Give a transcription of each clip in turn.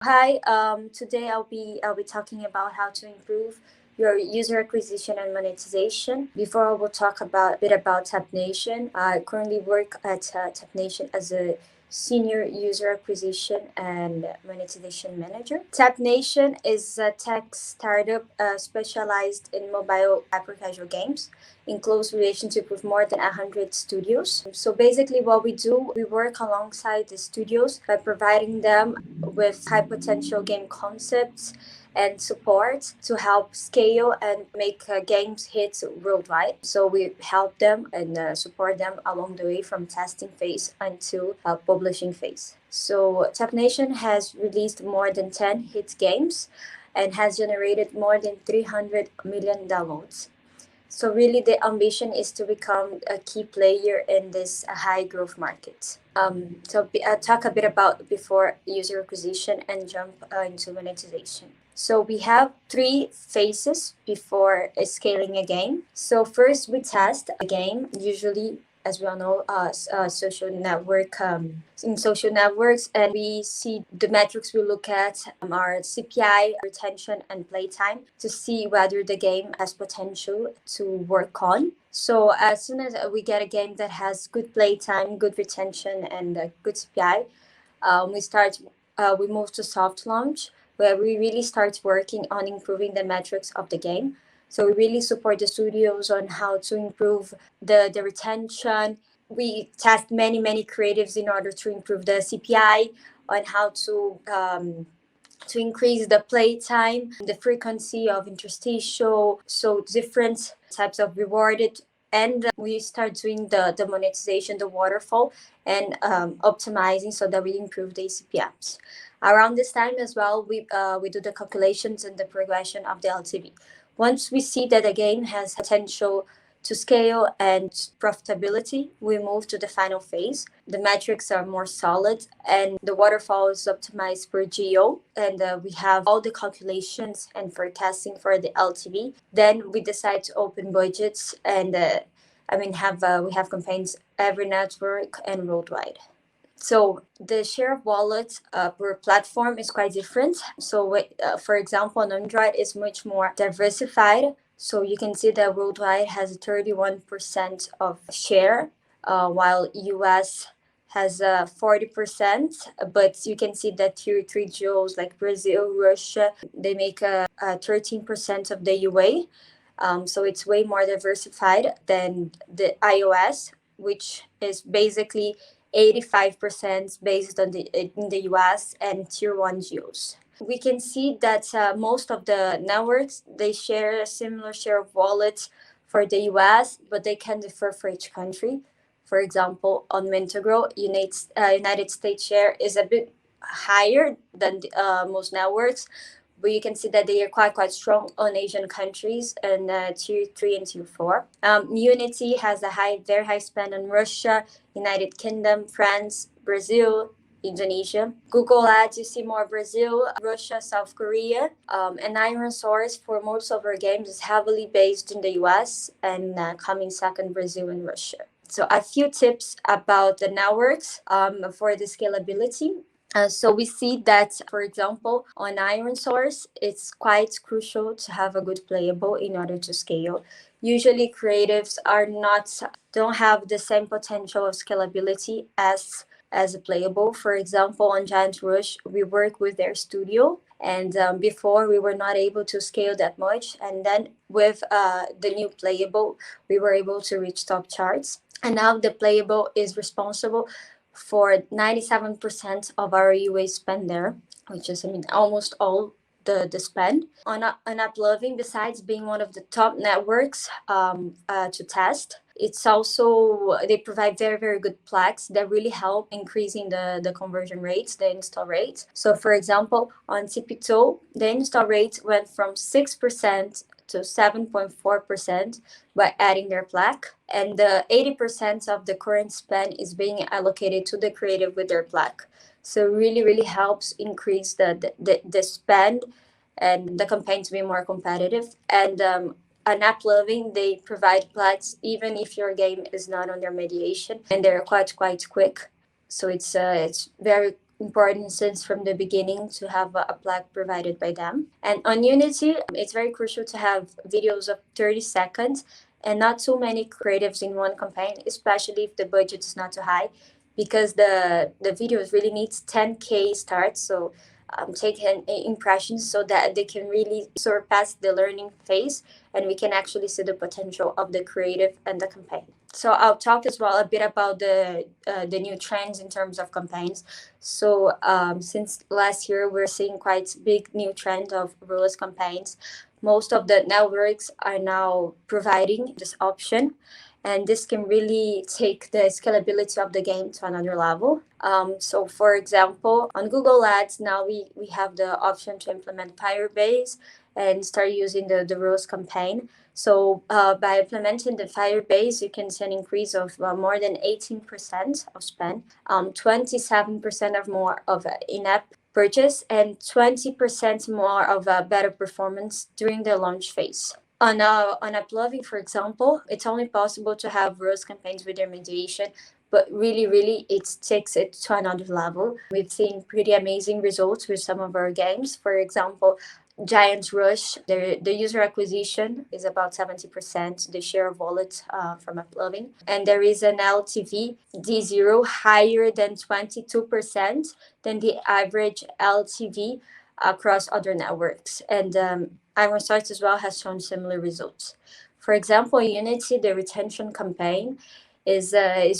Hi, today I'll be talking about how to improve your user acquisition and monetization. Before I will talk about a bit about TapNation. I currently work at TapNation as a senior user acquisition and monetization manager. TapNation is a tech startup specialized in mobile hyper-casual games in close relationship with more than 100 studios. So basically what we do, we work alongside the studios by providing them with high potential game concepts and support to help scale and make games hits worldwide. So we help them and support them along the way from testing phase until publishing phase. So TapNation has released more than 10 hit games and has generated more than 300 million downloads. So really, the ambition is to become a key player in this high growth market. I'll talk a bit about before user acquisition and jump into monetization. So we have three phases before scaling a game. So first we test a game, usually as we all know, social network in social networks, and we see the metrics we look at are CPI, retention, and playtime to see whether the game has potential to work on. So as soon as we get a game that has good playtime, good retention, and good CPI, we start. We move to soft launch, where we really start working on improving the metrics of the game. So we really support the studios on how to improve the retention. We test many creatives in order to improve the CPI, on how to increase the playtime, the frequency of interstitial, so different types of rewarded. And we start doing the monetization, the waterfall, and optimizing so that we improve the CPMs. Around this time as well, we do the calculations and the progression of the LTV. Once we see that a game has potential to scale and profitability, we move to the final phase. The metrics are more solid and the waterfall is optimized per geo, and we have all the calculations and forecasting for the LTV. Then we decide to open budgets and we have campaigns every network and worldwide. So the share of wallet per platform is quite different. So for example, on Android is much more diversified. So you can see that worldwide has 31% of share, while US has 40. But you can see that tier 3 geos like Brazil, Russia, they make 13% of the UA. So it's way more diversified than the iOS, which is basically 85% based on in the US and tier 1 geos. We can see that most of the networks, they share a similar share of wallets for the US, but they can differ for each country. For example, on Mintegro, United States share is a bit higher than most networks, but you can see that they are quite strong on Asian countries and tier 3 and tier 4. Unity has a very high spend on Russia, United Kingdom, France, Brazil, Indonesia. Google Ads, you see more Brazil, Russia, South Korea. And Iron Source for most of our games is heavily based in the US and coming second, Brazil and Russia. So a few tips about the networks for the scalability. So we see that, for example, on Iron Source, it's quite crucial to have a good playable in order to scale. Usually creatives don't have the same potential of scalability as a playable. For example, on Giant Rush, we work with their studio, and before we were not able to scale that much. And then with the new playable, we were able to reach top charts. And now the playable is responsible for 97% of our UA spend there, which is, almost all the spend. On Uploving, besides being one of the top networks to test, it's also, they provide very good plaques that really help increasing the conversion rates, the install rates. So for example, on TPTO, the install rate went from 6% to 7.4% by adding their plaque, and the 80% of the current spend is being allocated to the creative with their plaque. So really helps increase the spend and the campaign to be more competitive. And on Uploving, they provide plaques even if your game is not under mediation, and they're quite quick. So it's very important since from the beginning to have a plug provided by them. And on Unity, it's very crucial to have videos of 30 seconds and not too many creatives in one campaign, especially if the budget is not too high, because the videos really needs 10K starts. So taking impressions so that they can really surpass the learning phase and we can actually see the potential of the creative and the campaign. So I'll talk as well a bit about the new trends in terms of campaigns. So since last year, we're seeing quite big new trend of ruleless campaigns. Most of the networks are now providing this option, and this can really take the scalability of the game to another level. So for example, on Google Ads, now we have the option to implement Firebase and start using the rules campaign. So by implementing the Firebase, you can see an increase of more than 18% of spend, 27% of more of in-app purchase, and 20% more of a better performance during the launch phase. On uploading, for example, it's only possible to have rules campaigns with remediation, but really it takes it to another level. We've seen pretty amazing results with some of our games. For example, Giant Rush, the user acquisition is about 70%, the share of wallet from uploading. And there is an LTV D0 higher than 22% than the average LTV across other networks. And Iron Stars as well has shown similar results. For example, in Unity, the retention campaign is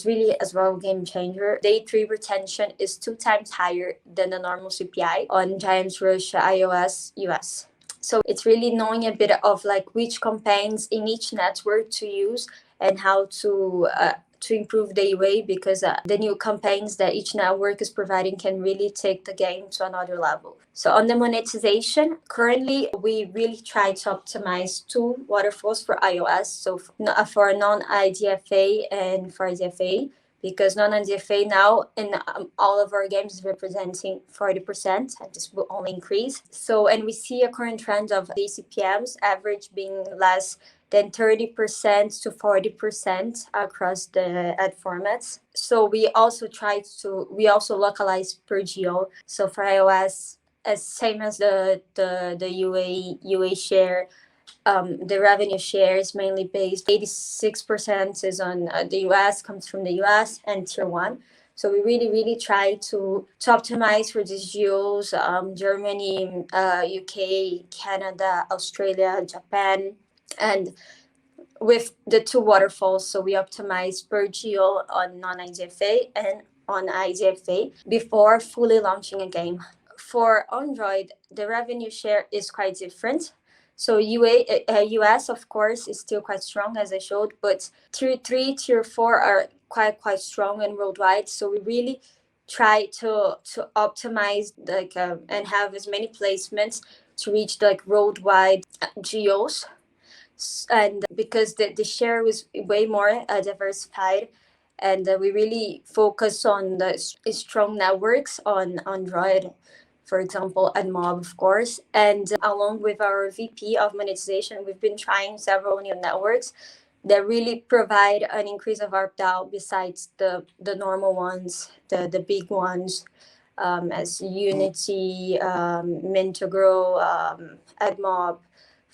really as well a game changer. Day 3 retention is 2 times higher than the normal CPI on Giant Rush iOS US. So it's really knowing a bit of like which campaigns in each network to use and how to improve the UA, because the new campaigns that each network is providing can really take the game to another level. So on the monetization, currently we really try to optimize 2 waterfalls for iOS. So for non-IDFA and for IDFA, because non-IDFA now in all of our games is representing 40%, and this will only increase. So, and we see a current trend of the CPMs average being less than 30% to 40% across the ad formats. So we also localize per geo. So for iOS, as same as the UA share, the revenue share is mainly based 86% is on the US, comes from the US and tier 1. So we really try to optimize for these geos, Germany, UK, Canada, Australia, Japan, and with the 2 waterfalls. So we optimize per geo on non-IDFA and on IDFA before fully launching a game. For Android, the revenue share is quite different. So US, of course, is still quite strong, as I showed, but tier 3, tier 4 are quite strong and worldwide. So we really try to optimize and have as many placements to reach like worldwide geos. And because the share was way more diversified, and we really focus on the strong networks on Android, for example, and Mob, of course. And along with our VP of monetization, we've been trying several new networks that really provide an increase of ARPDAU besides the normal ones, the big ones, as Unity, Mintogrow, AdMob,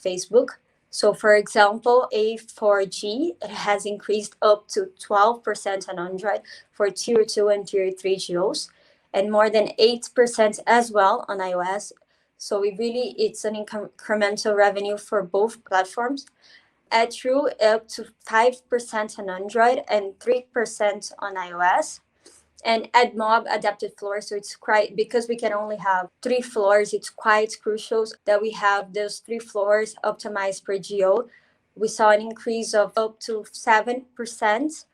Facebook. So for example, A4G has increased up to 12% on Android for tier 2 and tier 3 geos, and more than 8% as well on iOS. So it's an incremental revenue for both platforms. True up to 5% on Android and 3% on iOS. And AdMob adapted floors, so it's quite, because we can only have 3 floors, it's quite crucial that we have those 3 floors optimized per geo. We saw an increase of up to 7%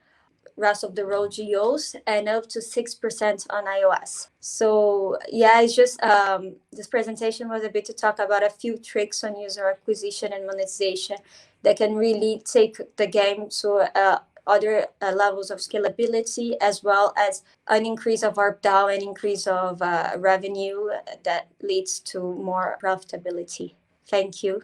rest of the world geos and up to 6% on iOS. So yeah, it's just this presentation was a bit to talk about a few tricks on user acquisition and monetization that can really take the game to other levels of scalability, as well as an increase of ARPDAU and increase of revenue that leads to more profitability. Thank you.